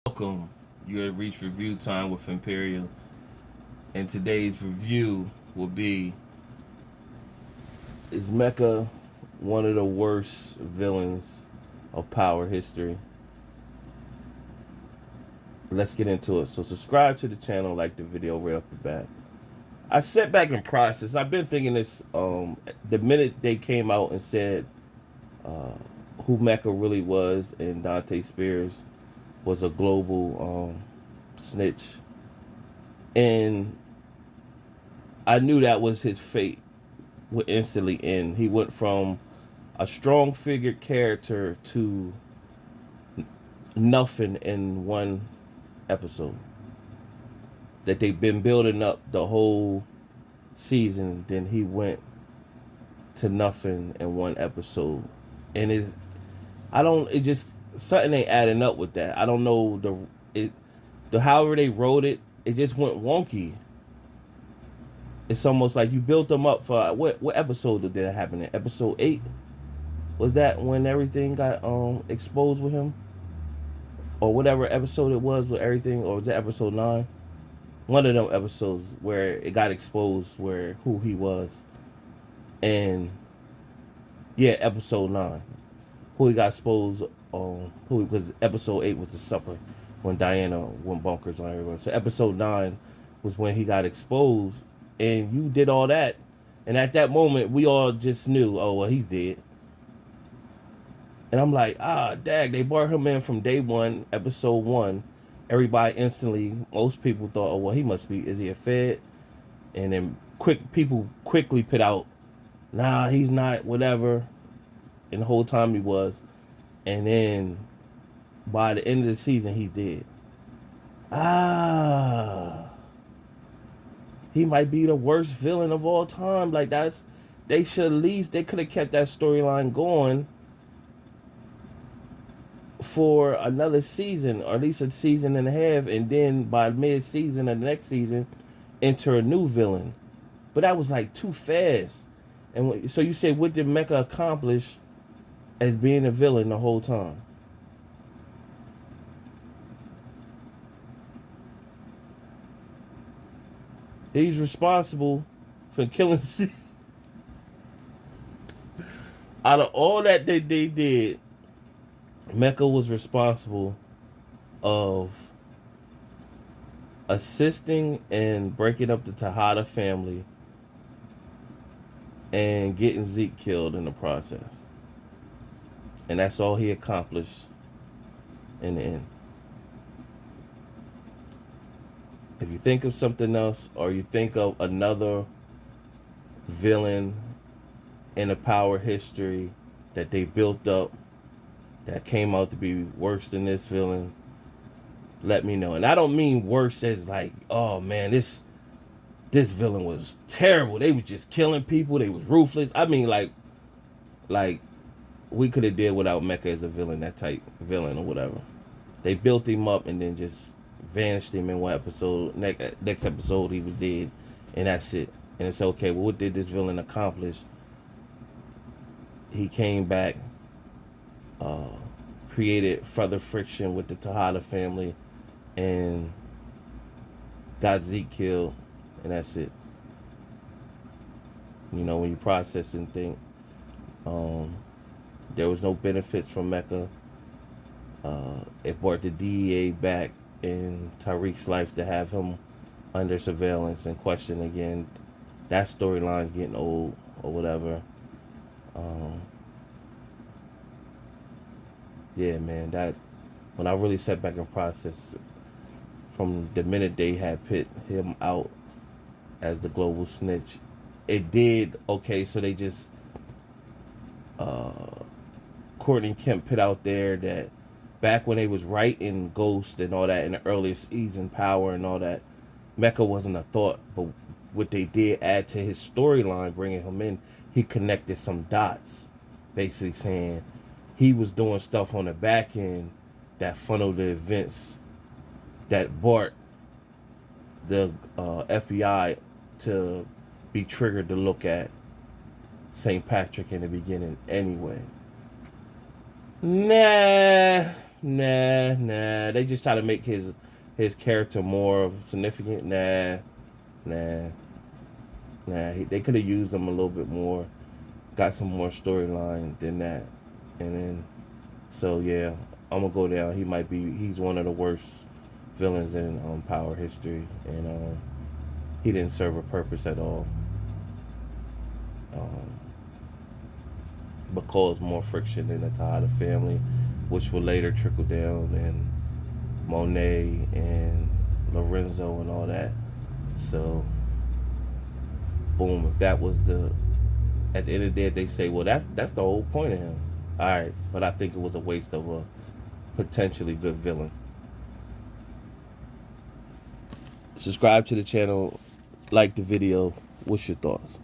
Welcome. You have reached review time with Imperial, and today's review will be: Is Mecha one of the worst villains of Power history? Let's get into it. So, subscribe to the channel, like the video right off the bat. I sat back and processed. I've been thinking this the minute they came out and said uh, who Mecha really was, and Dante Spears was a global snitch, and I knew that was his fate would instantly end. He went from a strong figured character to nothing in one episode. That they've been building up the whole season, then he went to nothing in one episode. And it just, something ain't adding up with that. I don't know the however they wrote it, it just went wonky. It's almost like you built them up for what episode did that happen in? Episode 8? Was that when everything got exposed with him? Or whatever episode it was with everything, or was it episode 9? One of them episodes where it got exposed where who he was. And yeah, episode 9. Who he got exposed who, because episode 8 was the supper when Diana went bonkers on everyone. So episode 9 was when he got exposed, and you did all that, and at that moment we all just knew, oh well, he's dead. And I'm like, dag, they brought him in from day one, episode 1. Everybody instantly, most people thought, oh well, he must be, is he a Fed? And then people quickly put out, nah, he's not, whatever. And the whole time he was. And then by the end of the season, he's dead. Ah, he might be the worst villain of all time. Like, they should at least, they could have kept that storyline going for another season, or at least a season and a half, and then by mid-season of the next season, enter a new villain. But that was like too fast. And so you say, what did Mecha accomplish as being a villain the whole time? He's responsible for killing. Out of all that they did, Mecha was responsible of assisting and breaking up the Tejada family and getting Zeke killed in the process. And that's all he accomplished in the end. If you think of something else, or you think of another villain in the Power history that they built up that came out to be worse than this villain, let me know. And I don't mean worse as like, oh man, this villain was terrible. They was just killing people. They was ruthless. I mean like we could have did without Mecha as a villain, that type villain or whatever. They built him up and then just vanished him in one episode. Next episode he was dead, and that's it. And it's okay. Well, what did this villain accomplish? He came back, uh, created further friction with the Tejada family, and got Zeke killed, and that's it. You know, when you process and think, there was no benefits from Mecha. It brought the DEA back in Tariq's life to have him under surveillance and questioned again. That storyline's getting old or whatever. Um, yeah, man, that when I really sat back and processed from the minute they had put him out as the global snitch, it did okay. So they just uh, Courtney Kemp put out there that back when they was writing Ghost and all that in the earliest season, Power and all that, Mecha wasn't a thought, but what they did add to his storyline, bringing him in, he connected some dots, basically saying he was doing stuff on the back end that funneled the events that brought the FBI to be triggered to look at St. Patrick in the beginning anyway. Nah, Nah. They just try to make his character more significant. Nah. They could have used him a little bit more, got some more storyline than that, and then so yeah, I'm gonna go down. He's one of the worst villains in Power history, and he didn't serve a purpose at all, um, but caused more friction in the Tejada family, which will later trickle down in Monet and Lorenzo and all that. So boom, if that was the at the end of the day, they say, well, that's the whole point of him. All right, but I think it was a waste of a potentially good villain. Subscribe to the channel, like the video. What's your thoughts?